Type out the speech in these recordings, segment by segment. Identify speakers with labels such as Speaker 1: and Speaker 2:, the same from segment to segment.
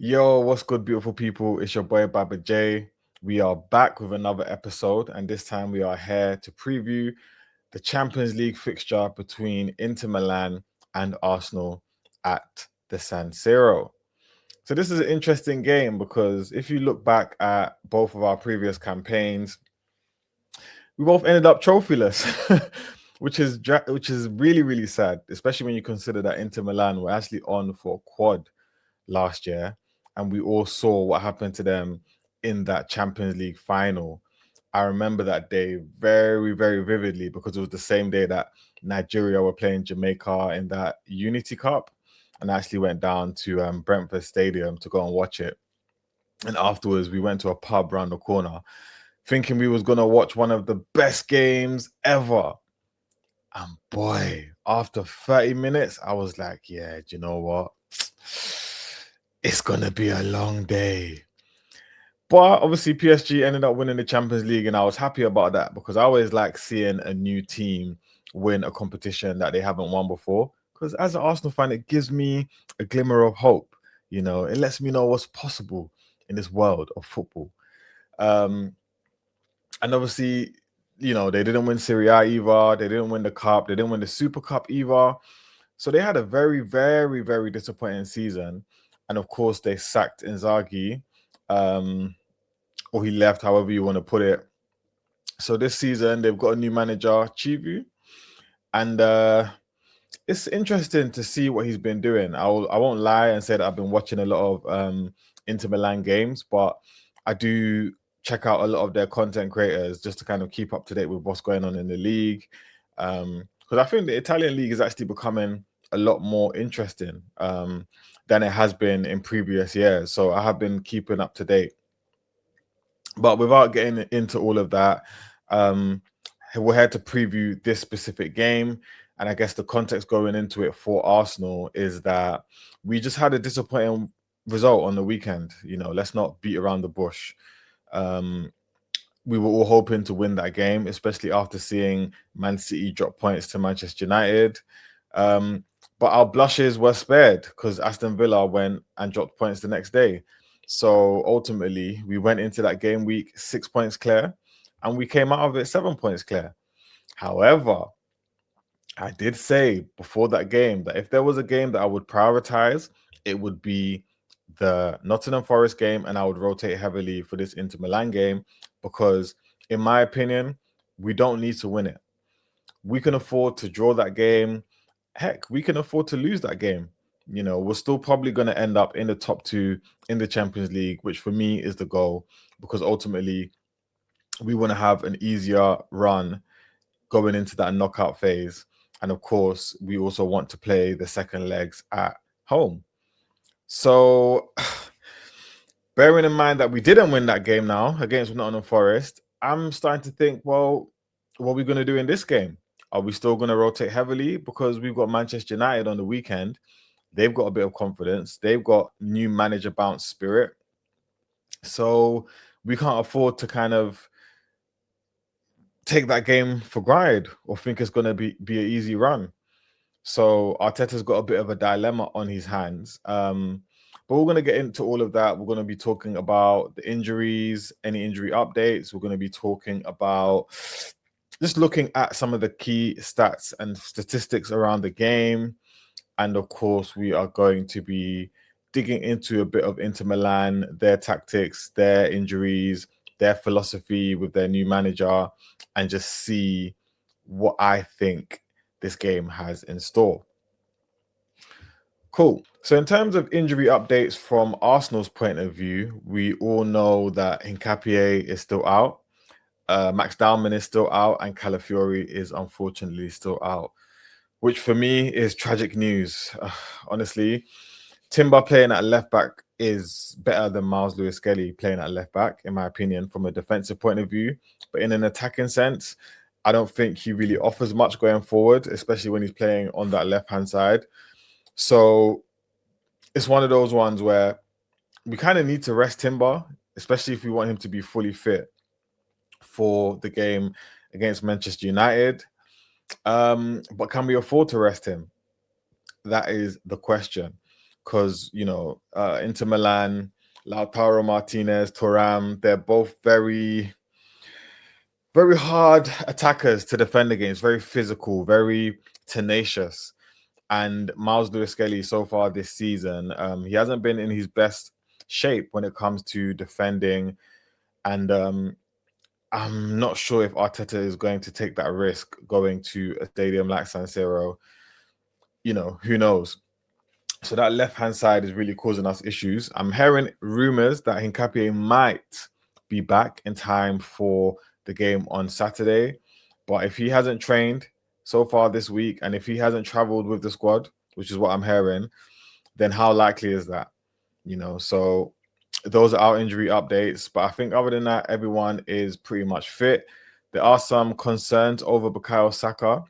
Speaker 1: Yo, what's good, beautiful people? It's your boy Baba J. We are back with another episode, and this time we are here to preview the Champions League fixture between Inter Milan and Arsenal at the San Siro. So, this is an interesting game because if you look back at both of our previous campaigns, we both ended up trophyless, which is really sad, especially when you consider that Inter Milan were actually on for a quad last year, and we all saw what happened to them in that Champions League final. I remember that day very vividly because it was the same day that Nigeria were playing Jamaica in that Unity Cup, and I actually went down to Brentford Stadium to go and watch it. And afterwards, we went to a pub around the corner, thinking we was gonna watch one of the best games ever. And boy, after 30 minutes, I was like, yeah, do you know what? It's gonna be a long day. But obviously, PSG ended up winning the Champions League, and I was happy about that because I always like seeing a new team win a competition that they haven't won before. Because as an Arsenal fan, it gives me a glimmer of hope. You know, it lets me know what's possible in this world of football. Um, and obviously, you know, they didn't win Serie A either. They didn't win the cup. They didn't win the Super Cup either. So they had a very disappointing season. And of course, they sacked Inzaghi, or he left, however you want to put it. So this season, they've got a new manager, Chivu, and it's interesting to see what he's been doing. I won't lie and say that I've been watching a lot of Inter Milan games, but I do check out a lot of their content creators just to kind of keep up to date with what's going on in the league. Because I think the Italian league is actually becoming a lot more interesting than it has been in previous years. So I have been keeping up to date. But without getting into all of that, we're here to preview this specific game. And I guess the context going into it for Arsenal is that we just had a disappointing result on the weekend. You know, let's not beat around the bush. We were all hoping to win that game, especially after seeing Man City drop points to Manchester United. But our blushes were spared because Aston Villa went and dropped points the next day. So ultimately, we went into that game week 6 points clear, and we came out of it 7 points clear. However, I did say before that game that if there was a game that I would prioritize, it would be the Nottingham Forest game, and I would rotate heavily for this Inter Milan game because, in my opinion, we don't need to win it. We can afford to draw that game. Heck, we can afford to lose that game. You know, we're still probably going to end up in the top two in the Champions League, which for me is the goal because ultimately we want to have an easier run going into that knockout phase. And of course, we also want to play the second legs at home. So, bearing in mind that we didn't win that game now against Nottingham Forest, I'm starting to think, well, what are we going to do in this game? Are we still going to rotate heavily? Because we've got Manchester United on the weekend. They've got a bit of confidence. They've got new manager bounce spirit. So we can't afford to kind of take that game for granted or think it's going to be an easy run. So Arteta's got a bit of a dilemma on his hands. But we're going to get into all of that. We're going to be talking about the injuries, any injury updates. We're going to be talking about just looking at some of the key stats and statistics around the game. And of course, we are going to be digging into a bit of Inter Milan, their tactics, their injuries, their philosophy with their new manager, and just see what I think this game has in store. Cool. So in terms of injury updates from Arsenal's point of view, we all know that Hincapie is still out, Max Dowman is still out, and Calafiori is unfortunately still out, which for me is tragic news. Honestly, Timber playing at left back is better than Miles Lewis-Skelly playing at left back, in my opinion, from a defensive point of view. But in an attacking sense, I don't think he really offers much going forward, especially when he's playing on that left-hand side. So it's one of those ones where we kind of need to rest Timber, especially if we want him to be fully fit for the game against Manchester United. But can we afford to rest him? That is the question. because, Inter Milan, Lautaro Martinez, Thuram, they're both very, very hard attackers to defend against, very physical, very tenacious. And Miles Lewis-Skelly so far this season, he hasn't been in his best shape when it comes to defending. And I'm not sure if Arteta is going to take that risk going to a stadium like San Siro. Who knows? So that left-hand side is really causing us issues. I'm hearing rumors that Hincapie might be back in time for the game on Saturday. But if he hasn't trained so far this week, and if he hasn't traveled with the squad, which is what I'm hearing, then how likely is that? So those are our injury updates. But I think other than that, everyone is pretty much fit. There are some concerns over Bukayo Saka.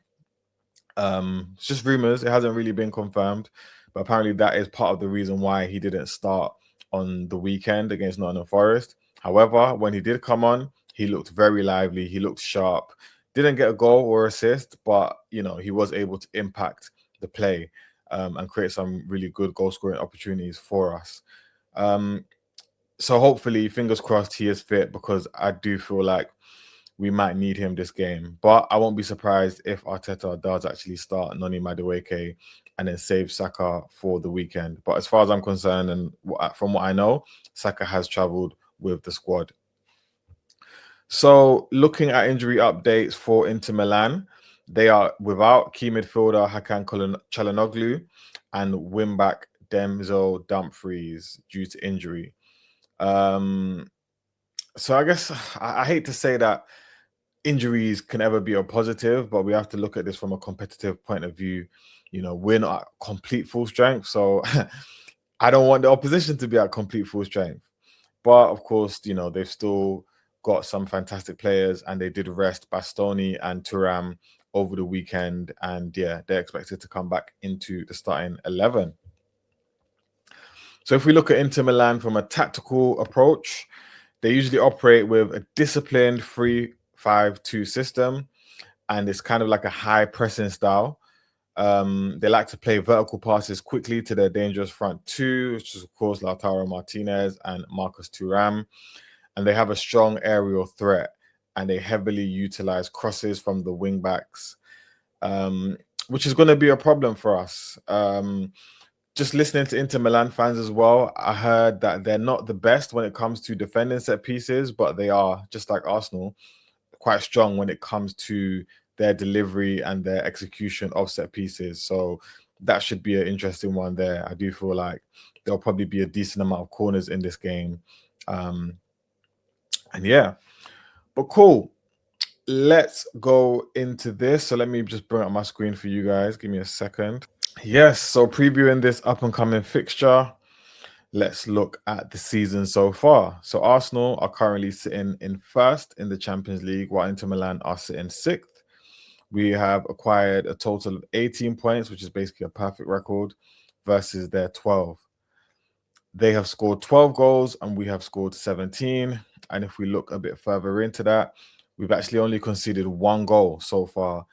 Speaker 1: It's just rumors. It hasn't really been confirmed. But apparently that is part of the reason why he didn't start on the weekend against Nottingham Forest. However, when he did come on, he looked very lively. He looked sharp. Didn't get a goal or assist, but, he was able to impact the play and create some really good goal-scoring opportunities for us. So hopefully, fingers crossed, he is fit, because I do feel like we might need him this game. But I won't be surprised if Arteta does actually start Noni Madueke and then save Saka for the weekend. But as far as I'm concerned, and from what I know, Saka has travelled with the squad. So looking at injury updates for Inter Milan, they are without key midfielder Hakan Çalhanoğlu and wingback Denzel Dumfries due to injury. So I guess I hate to say that injuries can ever be a positive, but we have to look at this from a competitive point of view. We're not at complete full strength, so I don't want the opposition to be at complete full strength. But of course, they've still got some fantastic players, and they did rest Bastoni and Thuram over the weekend, and yeah, they're expected to come back into the starting 11. So if we look at Inter Milan from a tactical approach, they usually operate with a disciplined 3-5-2 system, and it's kind of like a high pressing style. They like to play vertical passes quickly to their dangerous front two, which is of course Lautaro Martinez and Marcus Thuram. And they have a strong aerial threat, and they heavily utilize crosses from the wing backs, which is going to be a problem for us. Just listening to Inter Milan fans as well, I heard that they're not the best when it comes to defending set pieces, but they are, just like Arsenal, quite strong when it comes to their delivery and their execution of set pieces. So that should be an interesting one there. I do feel like there'll probably be a decent amount of corners in this game. And yeah, but cool. Let's go into this. So let me just bring up my screen for you guys. Give me a second. Yes, so previewing this up-and-coming fixture, let's look at the season so far. So Arsenal are currently sitting in first in the Champions League, while Inter Milan are sitting sixth. We have acquired a total of 18 points, which is basically a perfect record, versus their 12. They have scored 12 goals and we have scored 17. And if we look a bit further into that, we've actually only conceded one goal so far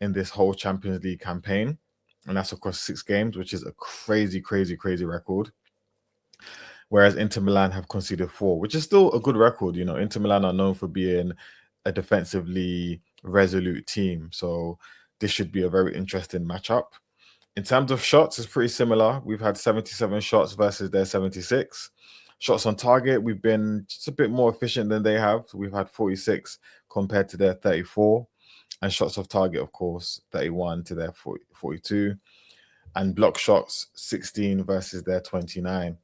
Speaker 1: in this whole Champions League campaign. And that's across 6 games, which is a crazy, crazy, crazy record. Whereas Inter Milan have conceded 4, which is still a good record. Inter Milan are known for being a defensively resolute team. So this should be a very interesting matchup. In terms of shots, it's pretty similar. We've had 77 shots versus their 76. Shots on target, we've been just a bit more efficient than they have. We've had 46 compared to their 34. And shots off target, of course, 31 to their 42. And block shots, 16 versus their 29.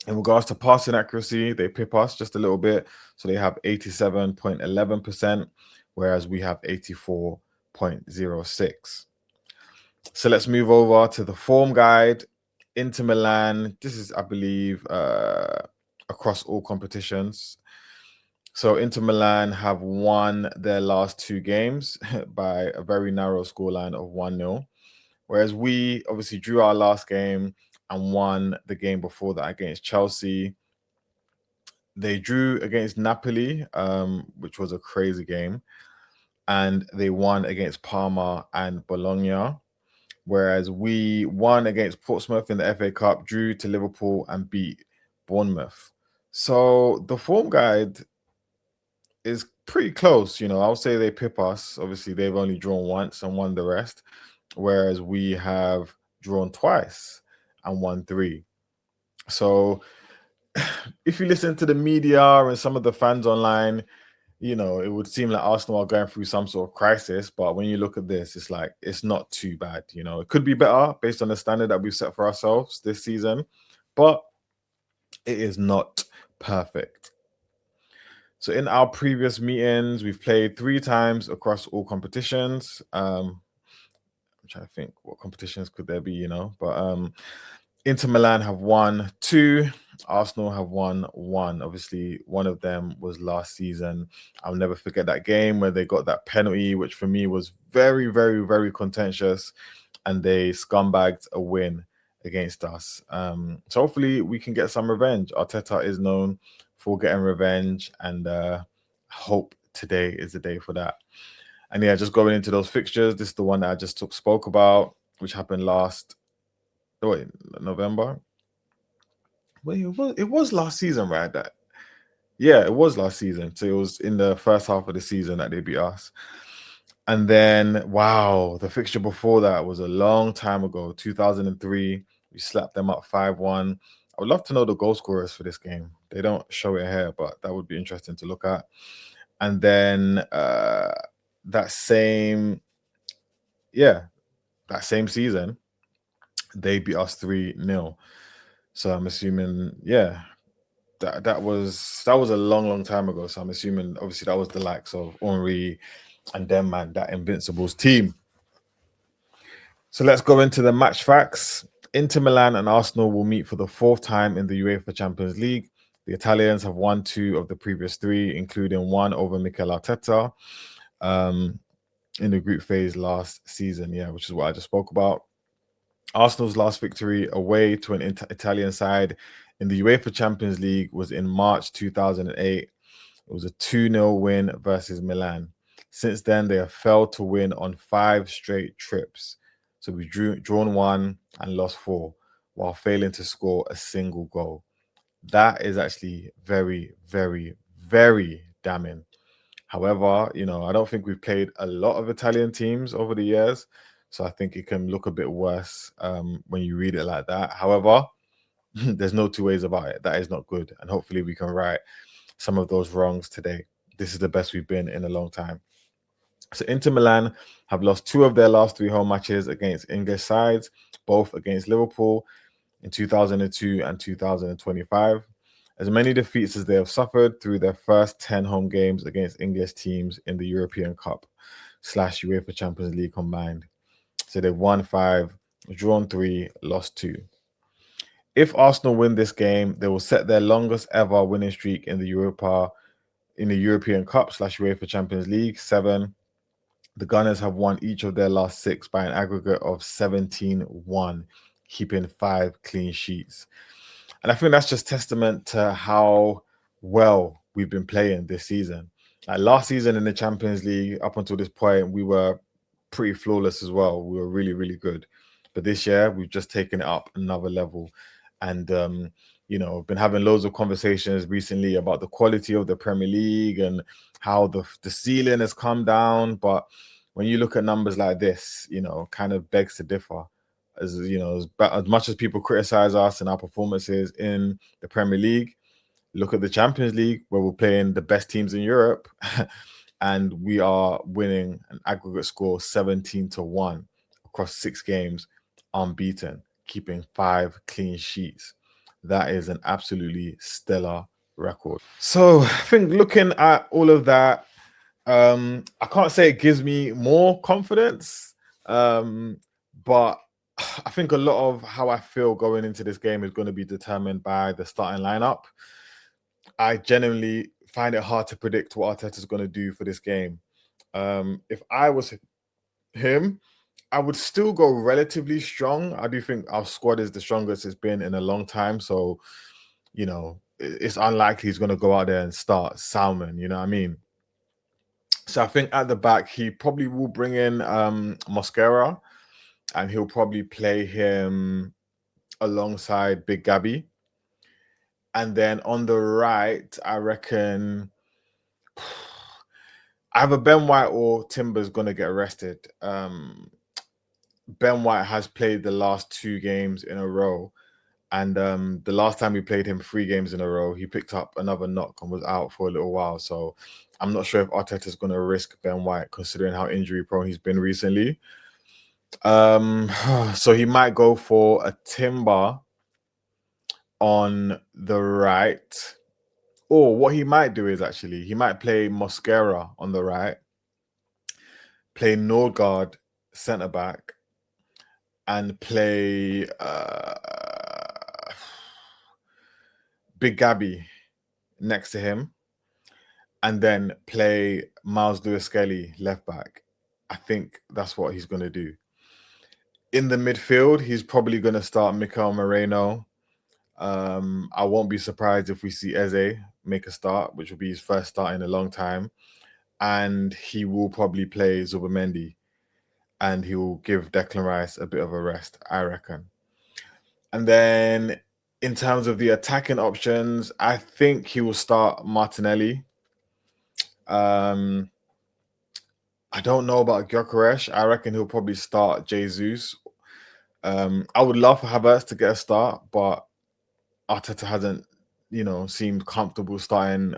Speaker 1: In regards to passing accuracy, they pip us just a little bit. So they have 87.11%, whereas we have 84.06. So let's move over to the form guide. Inter Milan, this is, I believe, across all competitions. So Inter Milan have won their last 2 games by a very narrow scoreline of 1-0. Whereas we obviously drew our last game and won the game before that against Chelsea. They drew against Napoli, which was a crazy game. And they won against Parma and Bologna. whereas we won against Portsmouth in the FA Cup, drew to Liverpool, and beat Bournemouth. So the form guide is pretty close. I'll say they pip us. Obviously, they've only drawn once and won the rest, whereas we have drawn twice and won 3. So if you listen to the media and some of the fans online, it would seem like Arsenal are going through some sort of crisis. But when you look at this, it's like, it's not too bad. It could be better based on the standard that we've set for ourselves this season, but it is not perfect. So in our previous meetings, we've played 3 times across all competitions. I'm trying to think what competitions could there be, but Inter Milan have won 2. Arsenal have won 1. Obviously, one of them was last season. I'll never forget that game where they got that penalty, which for me was very, very, very contentious, and they scumbagged a win against us. So hopefully we can get some revenge. Arteta is known for getting revenge, and hope today is the day for that. And yeah, just going into those fixtures, this is the one that I just spoke about, which happened November. Wait, it was last season, right? It was last season. So it was in the first half of the season that they beat us. And then, wow, the fixture before that was a long time ago, 2003. We slapped them up 5-1. I would love to know the goal scorers for this game. They don't show it here, but that would be interesting to look at. And then that same season, they beat us 3-0. So I'm assuming, that was a long time ago. So I'm assuming, obviously, that was the likes of Henry and them, man, that Invincibles team. So let's go into the match facts. Inter Milan and Arsenal will meet for the 4th time in the UEFA Champions League. The Italians have won 2 of the previous 3, including 1 over Mikel Arteta in the group phase last season, which is what I just spoke about. Arsenal's last victory away to an Italian side in the UEFA Champions League was in March 2008. It was a 2-0 win versus Milan. Since then, they have failed to win on 5 straight trips. So we've drawn 1 and lost 4, while failing to score a single goal. That is actually very, very, very damning. However, I don't think we've played a lot of Italian teams over the years, so I think it can look a bit worse when you read it like that. However, there's no 2 ways about it. That is not good, and hopefully we can right some of those wrongs today. This is the best we've been in a long time. So Inter Milan have lost 2 of their last 3 home matches against English sides, both against Liverpool in 2002 and 2025. As many defeats as they have suffered through their first 10 home games against English teams in the European Cup / UEFA Champions League combined. So they've won 5, drawn 3, lost 2. If Arsenal win this game, they will set their longest ever winning streak in the European Cup / UEFA Champions League, 7. The Gunners have won each of their last 6 by an aggregate of 17-1, keeping 5 clean sheets. And I think that's just testament to how well we've been playing this season. Like last season in the Champions League, up until this point, we were pretty flawless as well. We were really, really good. But this year, we've just taken it up another level. And, been having loads of conversations recently about the quality of the Premier League and how the ceiling has come down. But when you look at numbers like this, kind of begs to differ. As much as people criticize us and our performances in the Premier League, look at the Champions League where we're playing the best teams in Europe and we are winning an aggregate score 17-1 across 6 games, unbeaten, keeping 5 clean sheets. That is an absolutely stellar record. So I think looking at all of that, I can't say it gives me more confidence, but I think a lot of how I feel going into this game is going to be determined by the starting lineup. I genuinely find it hard to predict what Arteta is going to do for this game. If I was him, I would still go relatively strong. I do think our squad is the strongest it's been in a long time. So, it's unlikely he's going to go out there and start Salmon, you know what I mean? So I think at the back, he probably will bring in Mosquera. and he'll probably play him alongside Big Gabby. And then on the right, I reckon either Ben White or Timber's going to get arrested. Ben White has played the last 2 games in a row. And the last time we played him 3 games in a row, he picked up another knock and was out for a little while. So I'm not sure if Arteta's going to risk Ben White, considering how injury prone he's been recently. So he might go for a Timber on the right. Or what he might do is actually, he might play Mosquera on the right, play Nordgaard centre-back, and play Big Gabby next to him, and then play Miles Lewis-Skelly left-back. I think that's what he's going to do. In the midfield, he's probably going to start Mikel Moreno. I won't be surprised if we see Eze make a start, which will be his first start in a long time. And he will probably play Zubimendi, and he will give Declan Rice a bit of a rest, I reckon. And then in terms of the attacking options, I think he will start Martinelli. I don't know about Gyökeres. I reckon he'll probably start Jesus. I would love for Havertz to get a start, but Arteta hasn't, seemed comfortable starting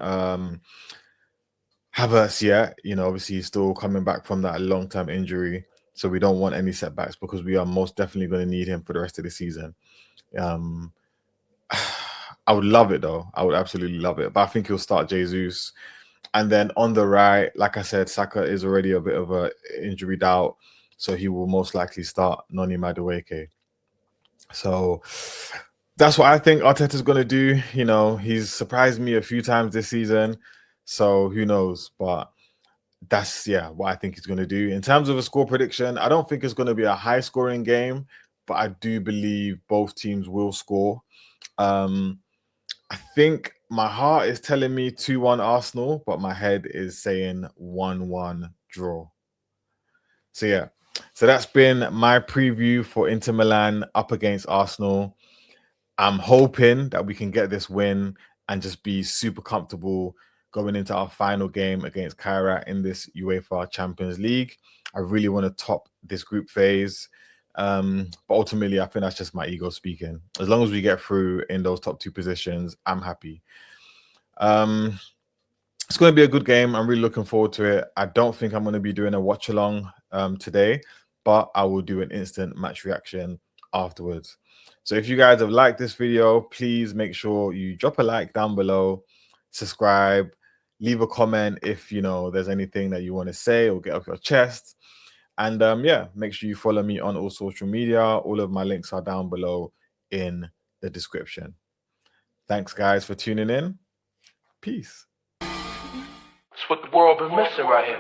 Speaker 1: Havertz yet. Obviously he's still coming back from that long-term injury, so we don't want any setbacks because we are most definitely going to need him for the rest of the season. I would love it though. I would absolutely love it, but I think he'll start Jesus. And then on the right, like I said, Saka is already a bit of a injury doubt, so he will most likely start Noni Madueke. So that's what I think Arteta's going to do. He's surprised me a few times this season, so who knows? But that's, what I think he's going to do. In terms of a score prediction, I don't think it's going to be a high-scoring game, but I do believe both teams will score. I think my heart is telling me 2-1 Arsenal, but my head is saying 1-1 draw. So that's been my preview for Inter Milan up against Arsenal. I'm hoping that we can get this win and just be super comfortable going into our final game against Kairat in this UEFA Champions League. I really want to top this group phase. But ultimately, I think that's just my ego speaking. As long as we get through in those top 2 positions, I'm happy. It's going to be a good game. I'm really looking forward to it. I don't think I'm going to be doing a watch along today, but I will do an instant match reaction afterwards. So if you guys have liked this video, please make sure you drop a like down below, subscribe, leave a comment if there's anything that you want to say or get off your chest. And make sure you follow me on all social media. All of my links are down below in the description. Thanks, guys, for tuning in. Peace.
Speaker 2: It's what the world been missing right here.